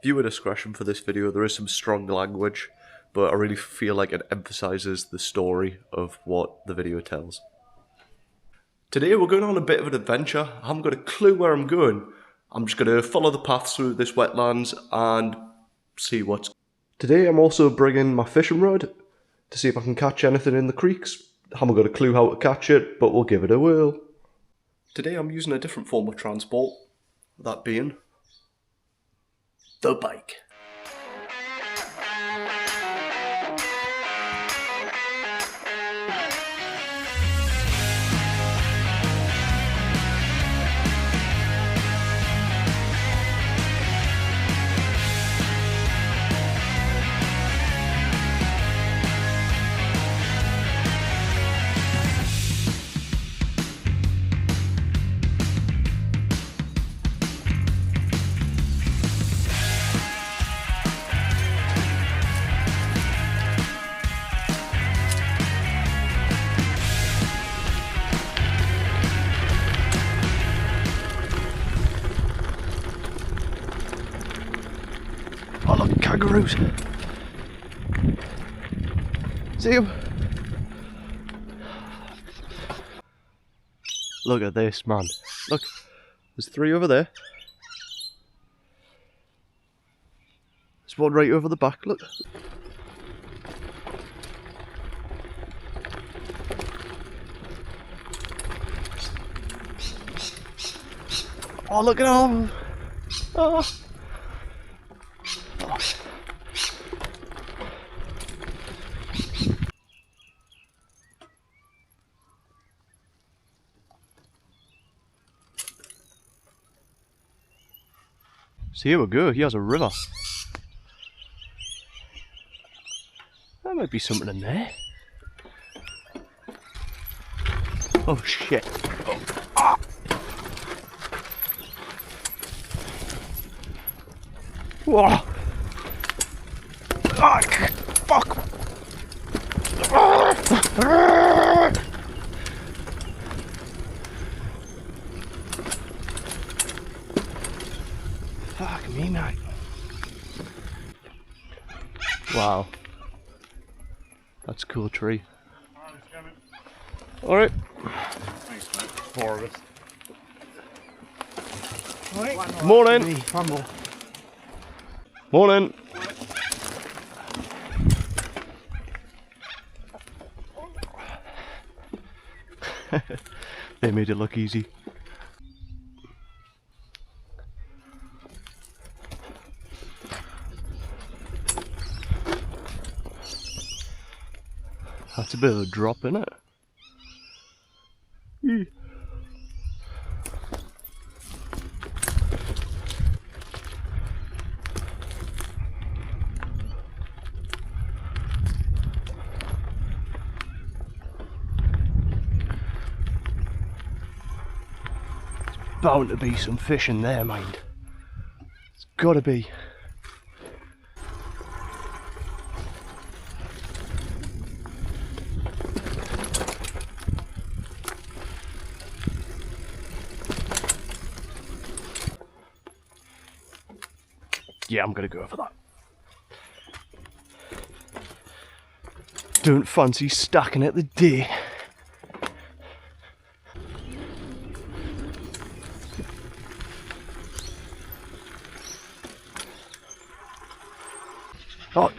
Viewer discretion for this video, there is some strong language, but I really feel like it emphasises the story of what the video tells. Today we're going on a bit of an adventure. I haven't got a clue where I'm going. I'm just going to follow the path through this wetlands and see what's... Today I'm also bringing my fishing rod to see if I can catch anything in the creeks. I haven't got a clue how to catch it, but we'll give it a whirl. Today I'm using a different form of transport, that being the bike. Oh look, kangaroos! See them? Look at this, man. Look, there's 3 over there. There's one right over the back, look. Oh, look at them! Oh. So here we go, he has a river. There might be something in there. Oh shit. Oh. Ah. Whoa. Ah, fuck. Ah. Fuck me, man. Wow. That's a cool tree. Alright. Thanks, mate. 4 of us. Right. Morning. One more. Morning. They made it look easy. That's a bit of a drop, isn't it? There's bound to be some fish in there, mind. It's gotta be. Yeah, I'm gonna go for that. Don't fancy stacking it the day. Oh,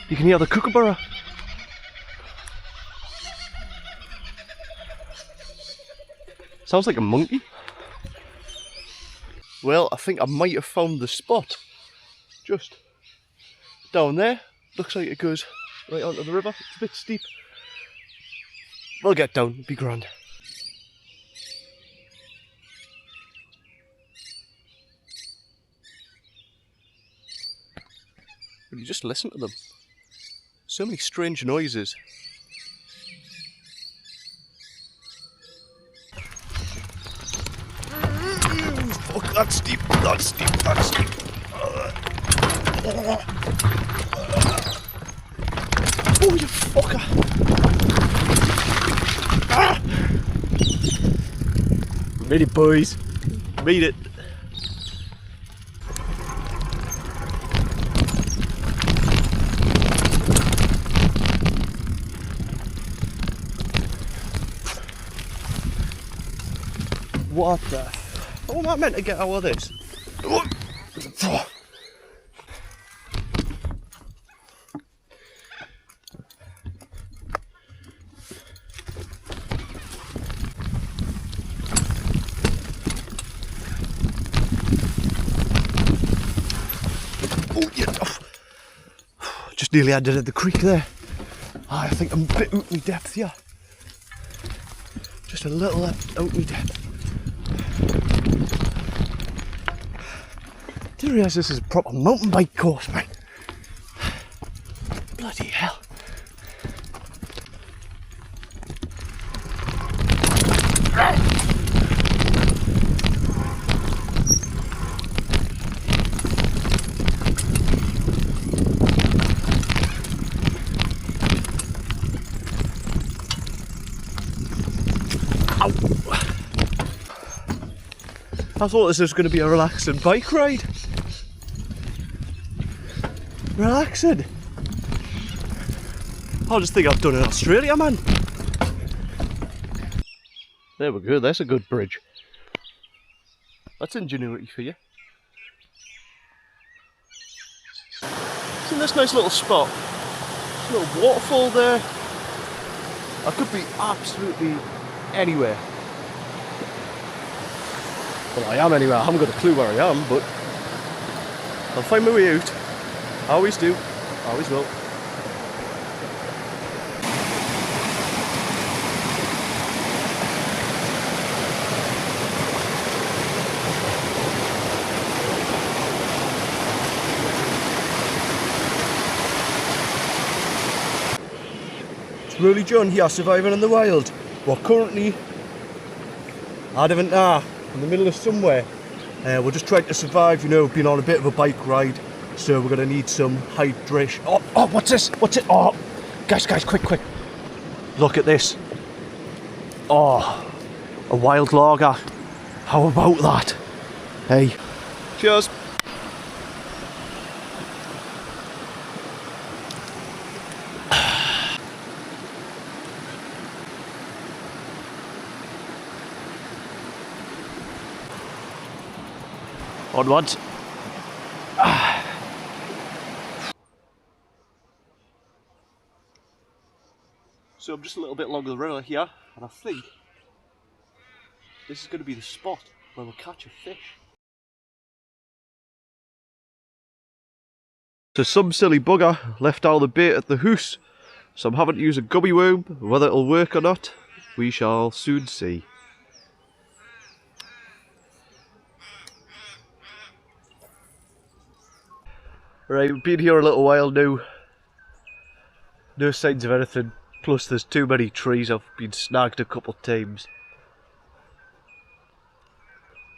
you can hear the kookaburra. Sounds like a monkey. Well, I think I might have found the spot. Just down there. Looks like it goes right onto the river. It's a bit steep. We'll get down, it'll be grand. Will you just listen to them? So many strange noises. Fuck, that's steep, that's steep, that's steep. Oh, you fucker! Ah! Made it, boys. Made it. What the? How am I meant to get out of this? Oh, yeah. Just nearly ended at the creek there. I think I'm a bit out my depth here. Just a little out my depth. Didn't realise this is a proper mountain bike course, man. Bloody hell. I thought this was going to be a relaxing bike ride. Relaxing. I just think I've done in Australia, man. There we go, that's a good bridge. That's ingenuity for you. It's in this nice little spot. There's a little waterfall there. I could be absolutely anywhere. Well, I am anywhere. I haven't got a clue where I am, but I'll find my way out. I always do. I always will. It's really John here, surviving in the wild. We're currently in the middle of somewhere. We're just trying to survive, you know, been on a bit of a bike ride, so we're going to need some hydration. Oh, what's this? What's it? Oh, guys, quick. Look at this. Oh, a wild lager. How about that? Hey. Cheers. Onwards. So I'm just a little bit along the river here, and I think this is going to be the spot where we'll catch a fish. So some silly bugger left all the bait at the house, so I'm having to use a gummy worm. Whether it'll work or not, we shall soon see. Right, we've been here a little while now. No signs of anything. Plus there's too many trees. I've been snagged a couple of times.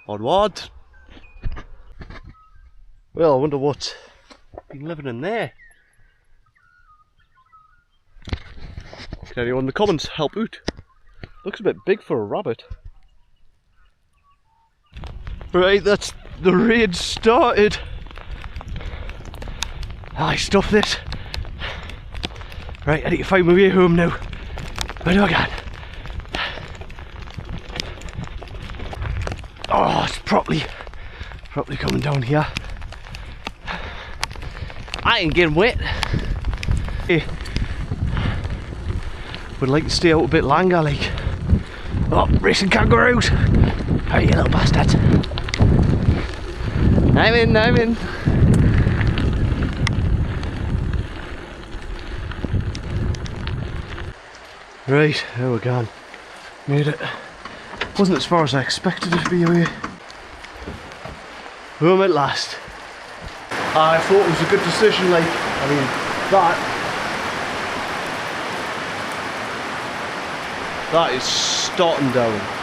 Onward. Well, I wonder what's been living in there. Can anyone in the comments help out? Looks a bit big for a rabbit. Right, that's the raid started. I stuff this. Right, I need to find my way home now. Where do I go? Oh, it's properly coming down here. I ain't getting wet. Hey, would like to stay out a bit longer, like. Oh, racing kangaroos! How are you, little bastards? I'm in. Right, there we're gone. Made it. Wasn't as far as I expected it to be away. Home at last. I thought it was a good decision, like, I mean, that is starting down.